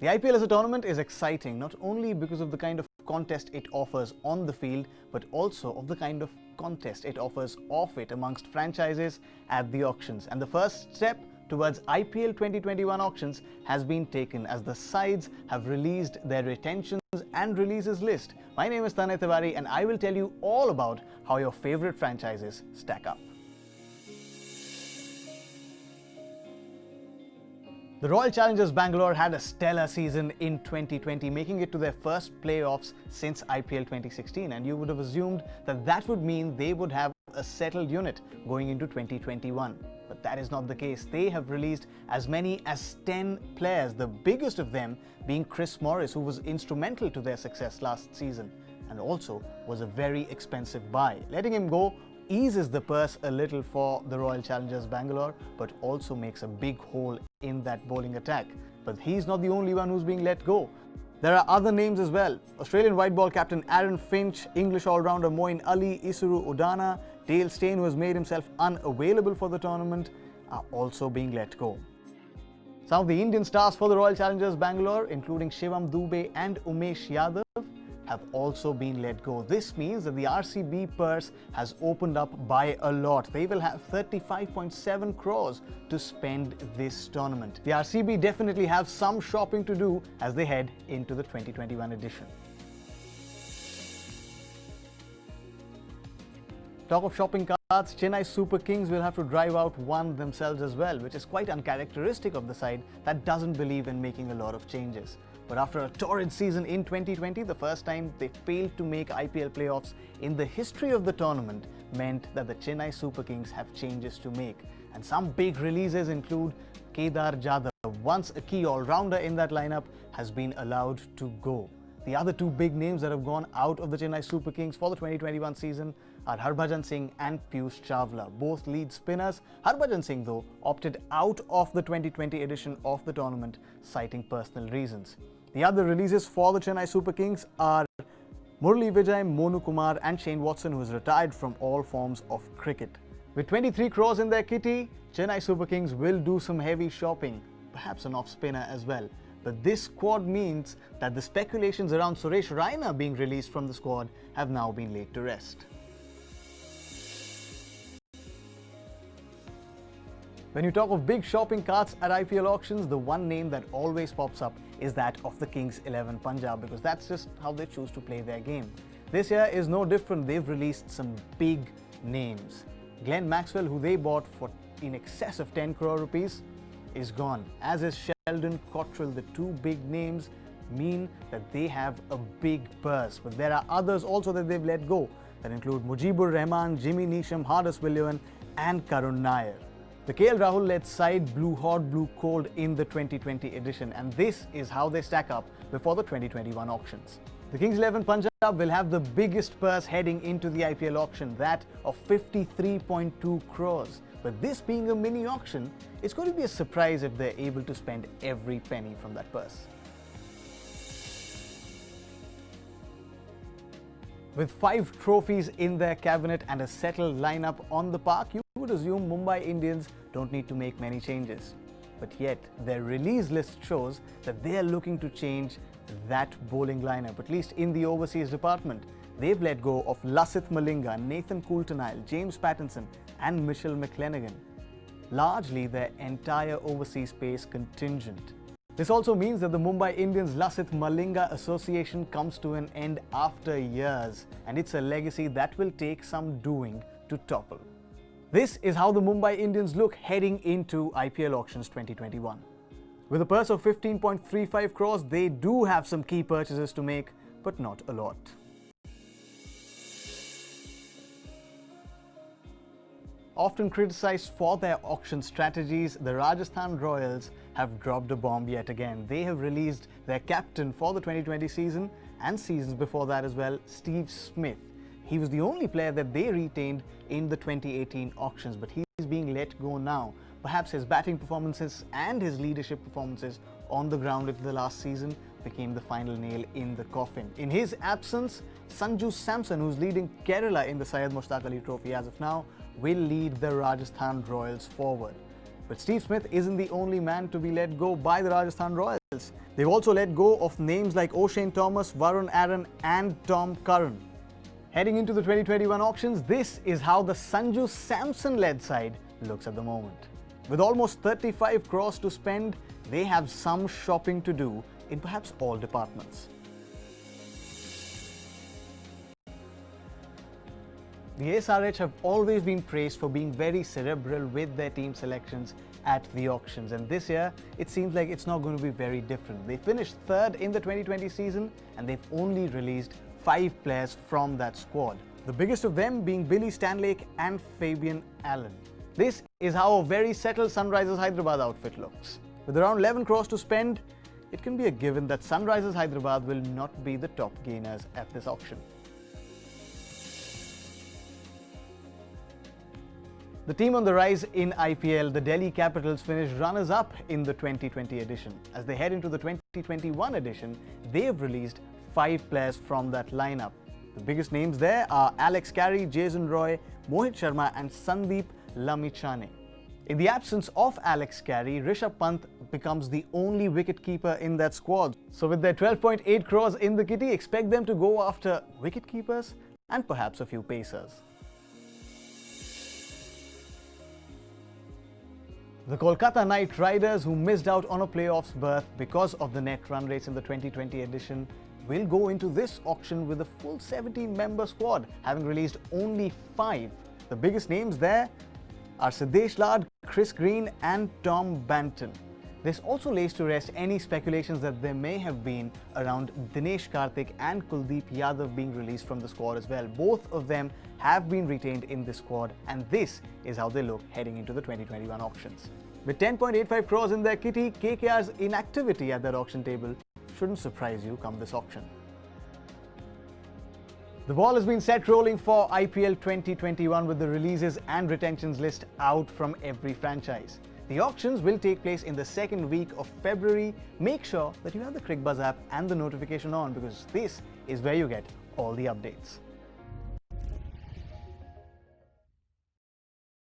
The IPL as a tournament is exciting not only because of the kind of contest it offers on the field, but also of the kind of contest it offers off it amongst franchises at the auctions. And the first step towards IPL 2021 auctions has been taken as the sides have released their retentions and releases list. My name is Tanay Tiwari and I will tell you all about how your favorite franchises stack up. The Royal Challengers Bangalore had a stellar season in 2020, making it to their first playoffs since IPL 2016, and you would have assumed that that would mean they would have a settled unit going into 2021. But that is not the case. They have released as many as 10 players, the biggest of them being Chris Morris, who was instrumental to their success last season and also was a very expensive buy. Letting him go eases the purse a little for the Royal Challengers Bangalore, but also makes a big hole in that bowling attack. But he's not the only one who's being let go. There are other names as well. Australian white ball captain Aaron Finch, English all-rounder Moeen Ali, Isuru Udana, Dale Steyn, who has made himself unavailable for the tournament, are also being let go. Some of the Indian stars for the Royal Challengers Bangalore, including Shivam Dube and Umesh Yadav, have also been let go. This means that the RCB purse has opened up by a lot. They will have 35.7 crores to spend this tournament. The RCB definitely have some shopping to do as they head into the 2021 edition. Talk of shopping carts, Chennai Super Kings will have to drive out one themselves as well, which is quite uncharacteristic of the side that doesn't believe in making a lot of changes. But after a torrid season in 2020, the first time they failed to make IPL playoffs in the history of the tournament meant that the Chennai Super Kings have changes to make. And some big releases include Kedar Jadhav, once a key all-rounder in that lineup, has been allowed to go. The other two big names that have gone out of the Chennai Super Kings for the 2021 season are Harbhajan Singh and Piyush Chawla, both lead spinners. Harbhajan Singh, though, opted out of the 2020 edition of the tournament, citing personal reasons. The other releases for the Chennai Super Kings are Murali Vijay, Monu Kumar and Shane Watson, who is retired from all forms of cricket. With 23 crores in their kitty, Chennai Super Kings will do some heavy shopping, perhaps an off-spinner as well. But this squad means that the speculations around Suresh Raina being released from the squad have now been laid to rest. When you talk of big shopping carts at IPL auctions, the one name that always pops up is that of the Kings 11 Punjab, because that's just how they choose to play their game. This year is no different. They've released some big names. Glenn Maxwell, who they bought for in excess of 10 crore rupees, is gone, as is Sheldon Cottrell. The two big names mean that they have a big purse, but there are others also that they've let go that include Mujibur Rahman, Jimmy Neesham, Hardus Willian and Karun Nair. The KL Rahul-led side blew hot, blew cold in the 2020 edition, and this is how they stack up before the 2021 auctions. The Kings 11 Punjab will have the biggest purse heading into the IPL auction, that of 53.2 crores. But this being a mini auction, it's going to be a surprise if they're able to spend every penny from that purse. With 5 trophies in their cabinet and a settled lineup on the park, you would assume Mumbai Indians don't need to make many changes. But yet, their release list shows that they are looking to change that bowling lineup, at least in the overseas department. They've let go of Lasith Malinga, Nathan Coulter-Nile, James Pattinson and Mitchell McClenaghan. Largely their entire overseas pace contingent. This also means that the Mumbai Indians Lasith Malinga association comes to an end after years, and it's a legacy that will take some doing to topple. This is how the Mumbai Indians look heading into IPL auctions 2021. With a purse of 15.35 crores, they do have some key purchases to make, but not a lot. Often criticized for their auction strategies, the Rajasthan Royals have dropped a bomb yet again. They have released their captain for the 2020 season and seasons before that as well, Steve Smith. He was the only player that they retained in the 2018 auctions, but he's being let go now. Perhaps his batting performances and his leadership performances on the ground in the last season became the final nail in the coffin. In his absence, Sanju Samson, who's leading Kerala in the Syed Mushtaq Ali Trophy as of now, will lead the Rajasthan Royals forward. But Steve Smith isn't the only man to be let go by the Rajasthan Royals. They've also let go of names like O'Shane Thomas, Varun Aaron and Tom Curran. Heading into the 2021 auctions, this is how the Sanju Samson-led side looks at the moment. With almost 35 crores to spend, they have some shopping to do in perhaps all departments. The SRH have always been praised for being very cerebral with their team selections at the auctions, and this year it seems like it's not going to be very different. They finished third in the 2020 season and they've only released 5 players from that squad. The biggest of them being Billy Stanlake and Fabian Allen. This is how a very settled Sunrisers Hyderabad outfit looks. With around 11 crores to spend, it can be a given that Sunrisers Hyderabad will not be the top gainers at this auction. The team on the rise in IPL, the Delhi Capitals, finished runners-up in the 2020 edition. As they head into the 2021 edition, they have released 5 players from that lineup. The biggest names there are Alex Carey, Jason Roy, Mohit Sharma and Sandeep Lamichhane. In the absence of Alex Carey, Rishabh Pant becomes the only wicketkeeper in that squad. So with their 12.8 crores in the kitty, expect them to go after wicketkeepers and perhaps a few pacers. The Kolkata Knight Riders, who missed out on a playoffs berth because of the net run rates in the 2020 edition, will go into this auction with a full 17-member squad, having released only 5. The biggest names there are Siddesh Lad, Chris Green and Tom Banton. This also lays to rest any speculations that there may have been around Dinesh Karthik and Kuldeep Yadav being released from the squad as well. Both of them have been retained in this squad, and this is how they look heading into the 2021 auctions. With 10.85 crores in their kitty, KKR's inactivity at that auction table shouldn't surprise you come this auction. The ball has been set rolling for IPL 2021 with the releases and retentions list out from every franchise. The auctions will take place in the second week of February. Make sure that you have the CrickBuzz app and the notification on, because this is where you get all the updates.